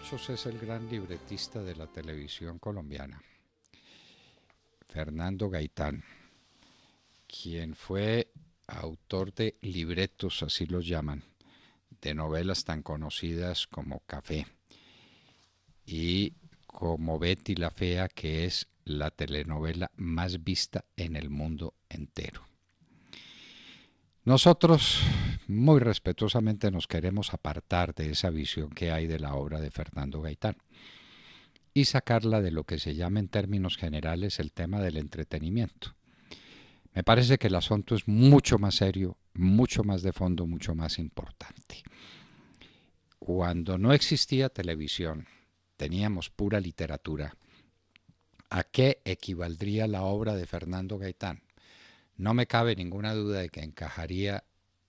muchos es el gran libretista de la televisión colombiana, Fernando Gaitán, quien fue autor de libretos, así los llaman, de novelas tan conocidas como Café y como Betty la Fea, que es la telenovela más vista en el mundo entero. Nosotros muy respetuosamente nos queremos apartar de esa visión que hay de la obra de Fernando Gaitán y sacarla de lo que se llama en términos generales el tema del entretenimiento. Me parece que el asunto es mucho más serio, mucho más de fondo, mucho más importante. Cuando no existía televisión, teníamos pura literatura. ¿A qué equivaldría la obra de Fernando Gaitán? No me cabe ninguna duda de que encajaría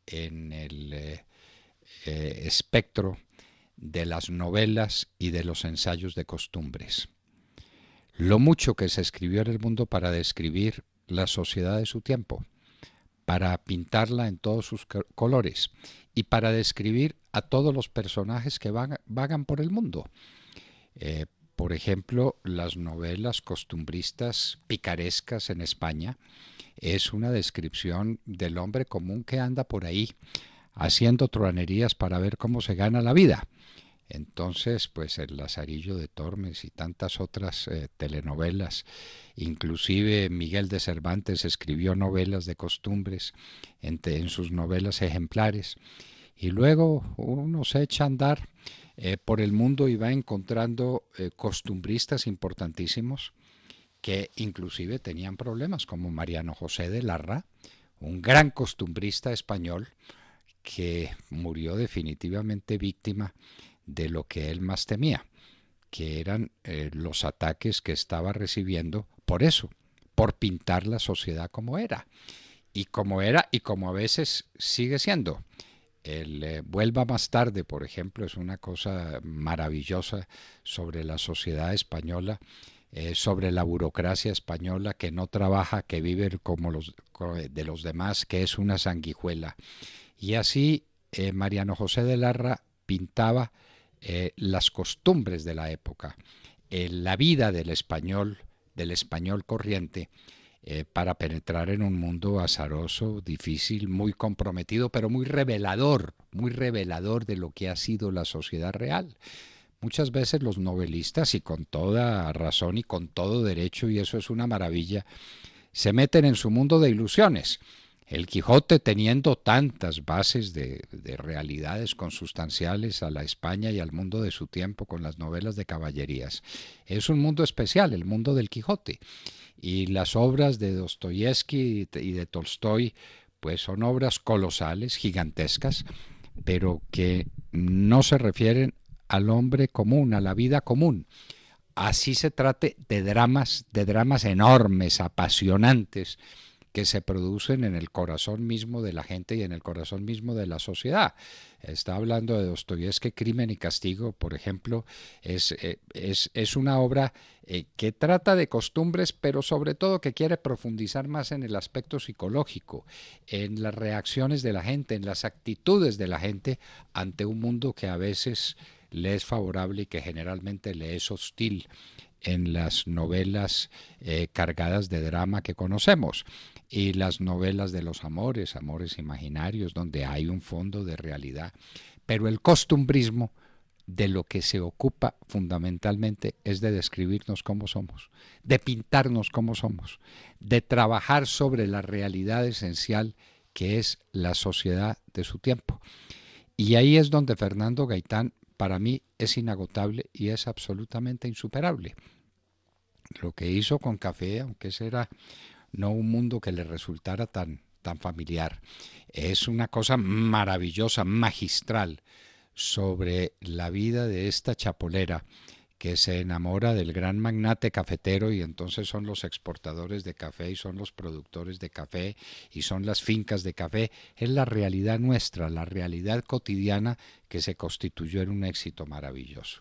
en el espectro de las novelas y de los ensayos de costumbres. Lo mucho que se escribió en el mundo para describir la sociedad de su tiempo, para pintarla en todos sus colores y para describir a todos los personajes que vagan por el mundo. Por ejemplo, las novelas costumbristas picarescas en España es una descripción del hombre común que anda por ahí haciendo truanerías para ver cómo se gana la vida. Entonces, pues el Lazarillo de Tormes y tantas otras telenovelas, inclusive Miguel de Cervantes escribió novelas de costumbres en sus novelas ejemplares, y luego uno se echa a andar por el mundo y va encontrando costumbristas importantísimos que inclusive tenían problemas, como Mariano José de Larra, un gran costumbrista español que murió definitivamente víctima de lo que él más temía, que eran los ataques que estaba recibiendo por eso, por pintar la sociedad como era y como a veces sigue siendo. El Vuelva más tarde, por ejemplo, es una cosa maravillosa sobre la sociedad española, sobre la burocracia española que no trabaja, que vive como los de los demás, que es una sanguijuela. Y así Mariano José de Larra pintaba las costumbres de la época, la vida del español corriente, para penetrar en un mundo azaroso, difícil, muy comprometido, pero muy revelador de lo que ha sido la sociedad real. Muchas veces los novelistas, y con toda razón y con todo derecho, y eso es una maravilla, se meten en su mundo de ilusiones. El Quijote, teniendo tantas bases de realidades consustanciales a la España y al mundo de su tiempo con las novelas de caballerías, es un mundo especial, el mundo del Quijote. Y las obras de Dostoyevsky y de Tolstoy, pues son obras colosales, gigantescas, pero que no se refieren al hombre común, a la vida común. Así se trate de dramas enormes, apasionantes, que se producen en el corazón mismo de la gente y en el corazón mismo de la sociedad. Está hablando de Dostoyevsky, Crimen y Castigo, por ejemplo, es una obra que trata de costumbres, pero sobre todo que quiere profundizar más en el aspecto psicológico, en las reacciones de la gente, en las actitudes de la gente ante un mundo que a veces le es favorable y que generalmente le es hostil en las novelas cargadas de drama que conocemos y las novelas de los amores, amores imaginarios, donde hay un fondo de realidad. Pero el costumbrismo de lo que se ocupa fundamentalmente es de describirnos cómo somos, de pintarnos cómo somos, de trabajar sobre la realidad esencial que es la sociedad de su tiempo. Y ahí es donde Fernando Gaitán para mí es inagotable y es absolutamente insuperable. Lo que hizo con Café, aunque ese era no un mundo que le resultara tan familiar, es una cosa maravillosa, magistral, sobre la vida de esta chapolera que se enamora del gran magnate cafetero y entonces son los exportadores de café y son los productores de café y son las fincas de café. Es la realidad nuestra, la realidad cotidiana que se constituyó en un éxito maravilloso,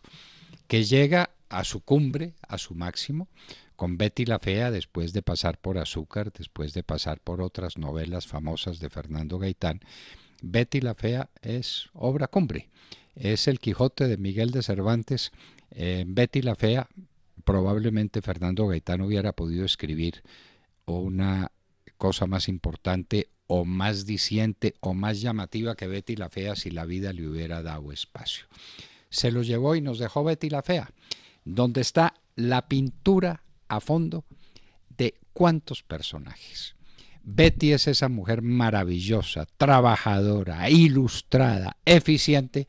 que llega a su cumbre, a su máximo, con Betty la Fea, después de pasar por Azúcar, después de pasar por otras novelas famosas de Fernando Gaitán. Betty la Fea es obra cumbre. Es el Quijote de Miguel de Cervantes. Betty la Fea, probablemente Fernando Gaitán hubiera podido escribir una cosa más importante o más diciente o más llamativa que Betty la Fea si la vida le hubiera dado espacio. Se lo llevó y nos dejó Betty la Fea, donde está la pintura a fondo de cuántos personajes. Betty es esa mujer maravillosa, trabajadora, ilustrada, eficiente,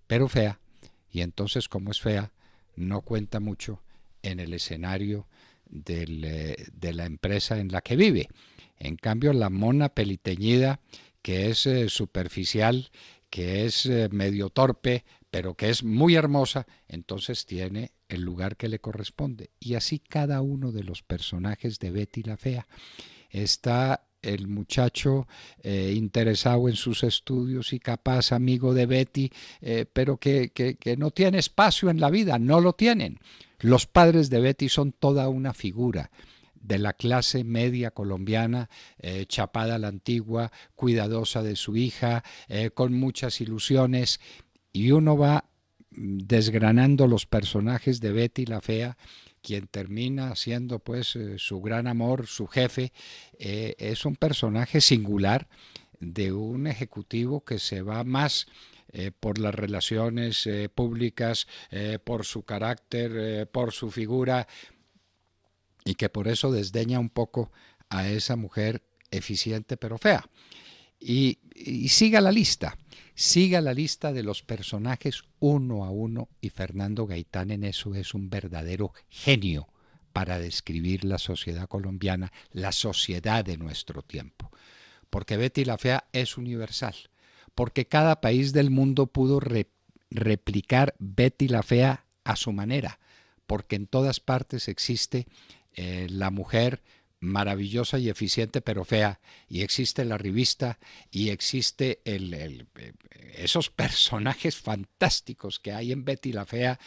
pero fea. Y entonces, como es fea, no cuenta mucho en el escenario de la empresa en la que vive. En cambio, la mona peliteñida, que es superficial, que es medio torpe, pero que es muy hermosa, entonces tiene el lugar que le corresponde. Y así cada uno de los personajes de Betty la Fea. Está el muchacho interesado en sus estudios y capaz amigo de Betty, pero que no tiene espacio en la vida, no lo tienen. Los padres de Betty son toda una figura de la clase media colombiana, chapada a la antigua, cuidadosa de su hija, con muchas ilusiones, y uno va desgranando los personajes de Betty la Fea, quien termina siendo pues su gran amor, su jefe. Es un personaje singular de un ejecutivo que se va más por las relaciones públicas, por su carácter, por su figura, y que por eso desdeña un poco a esa mujer eficiente pero fea. Y siga la lista de los personajes uno a uno, y Fernando Gaitán en eso es un verdadero genio para describir la sociedad colombiana, la sociedad de nuestro tiempo. Porque Betty la Fea es universal, porque cada país del mundo pudo replicar Betty la Fea a su manera, porque en todas partes existe la mujer maravillosa y eficiente pero fea, y existe la revista, y existe esos personajes fantásticos que hay en Betty la Fea,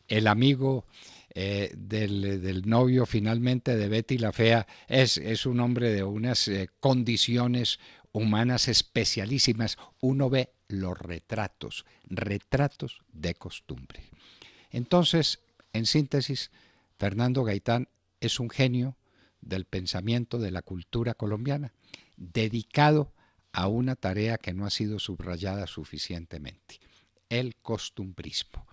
el amigo del novio finalmente de Betty la Fea es un hombre de unas condiciones humanas especialísimas. Uno ve los retratos de costumbre. Entonces, en síntesis, Fernando Gaitán es un genio del pensamiento de la cultura colombiana, dedicado a una tarea que no ha sido subrayada suficientemente: el costumbrismo.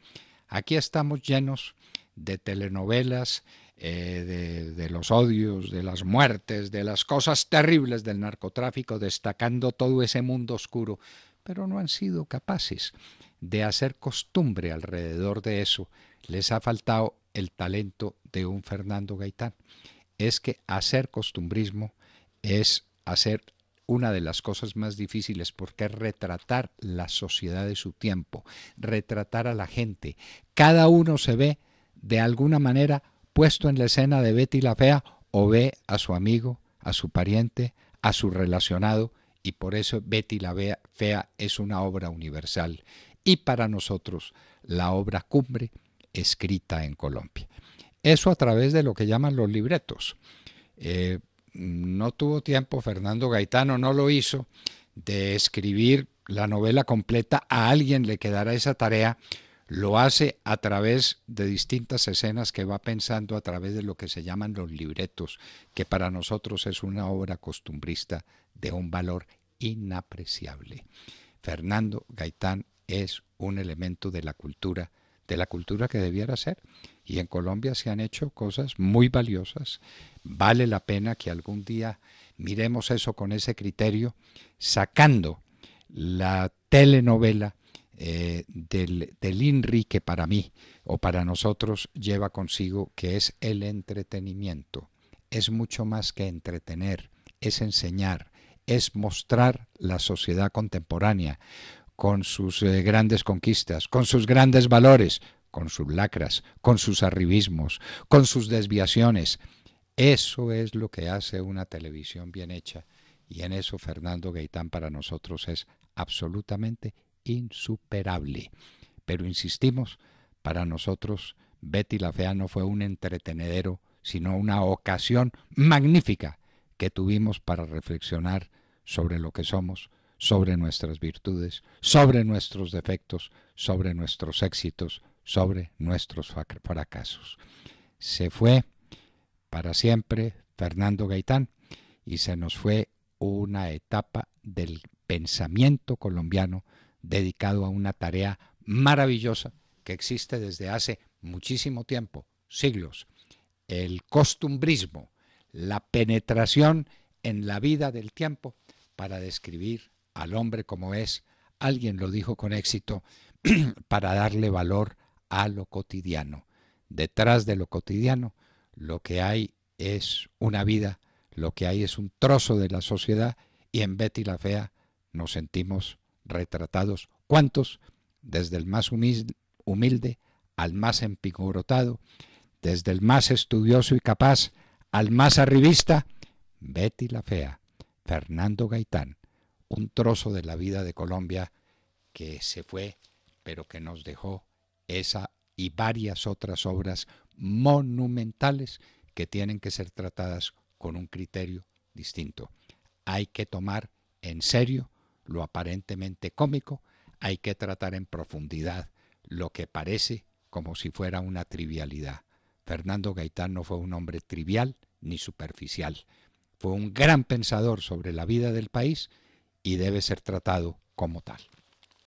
Aquí estamos llenos de telenovelas, de los odios, de las muertes, de las cosas terribles del narcotráfico, destacando todo ese mundo oscuro, pero no han sido capaces de hacer costumbre alrededor de eso. Les ha faltado el talento de un Fernando Gaitán. Es que hacer costumbrismo es hacer una de las cosas más difíciles, porque es retratar la sociedad de su tiempo, retratar a la gente. Cada uno se ve de alguna manera puesto en la escena de Betty la Fea, o ve a su amigo, a su pariente, a su relacionado, y por eso Betty la Fea es una obra universal y para nosotros la obra cumbre escrita en Colombia. Eso a través de lo que llaman los libretos. No tuvo tiempo Fernando Gaitán, no lo hizo, de escribir la novela completa. A alguien le quedará esa tarea. Lo hace a través de distintas escenas que va pensando a través de lo que se llaman los libretos, que para nosotros es una obra costumbrista de un valor inapreciable. Fernando Gaitán es un elemento de la cultura que debiera ser. Y en Colombia se han hecho cosas muy valiosas. Vale la pena que algún día miremos eso con ese criterio, sacando la telenovela del INRI, que para mí o para nosotros lleva consigo, que es el entretenimiento. Es mucho más que entretener, es enseñar, es mostrar la sociedad contemporánea con sus grandes conquistas, con sus grandes valores, con sus lacras, con sus arribismos, con sus desviaciones. Eso es lo que hace una televisión bien hecha, y en eso Fernando Gaitán para nosotros es absolutamente insuperable. Pero insistimos, para nosotros Betty la Fea no fue un entretenedero, sino una ocasión magnífica que tuvimos para reflexionar sobre lo que somos, sobre nuestras virtudes, sobre nuestros defectos, sobre nuestros éxitos, sobre nuestros fracasos. Se fue para siempre Fernando Gaitán y se nos fue una etapa del pensamiento colombiano dedicado a una tarea maravillosa que existe desde hace muchísimo tiempo, siglos: el costumbrismo, la penetración en la vida del tiempo para describir al hombre como es. Alguien lo dijo con éxito, para darle valor a lo cotidiano. Detrás de lo cotidiano, lo que hay es una vida, lo que hay es un trozo de la sociedad, y en Betty la Fea nos sentimos retratados. ¿Cuántos? Desde el más humilde al más empingorotado, desde el más estudioso y capaz al más arribista. Betty la Fea, Fernando Gaitán, un trozo de la vida de Colombia que se fue, pero que nos dejó esa y varias otras obras monumentales que tienen que ser tratadas con un criterio distinto. Hay que tomar en serio lo aparentemente cómico, hay que tratar en profundidad lo que parece como si fuera una trivialidad. Fernando Gaitán no fue un hombre trivial ni superficial, fue un gran pensador sobre la vida del país y debe ser tratado como tal.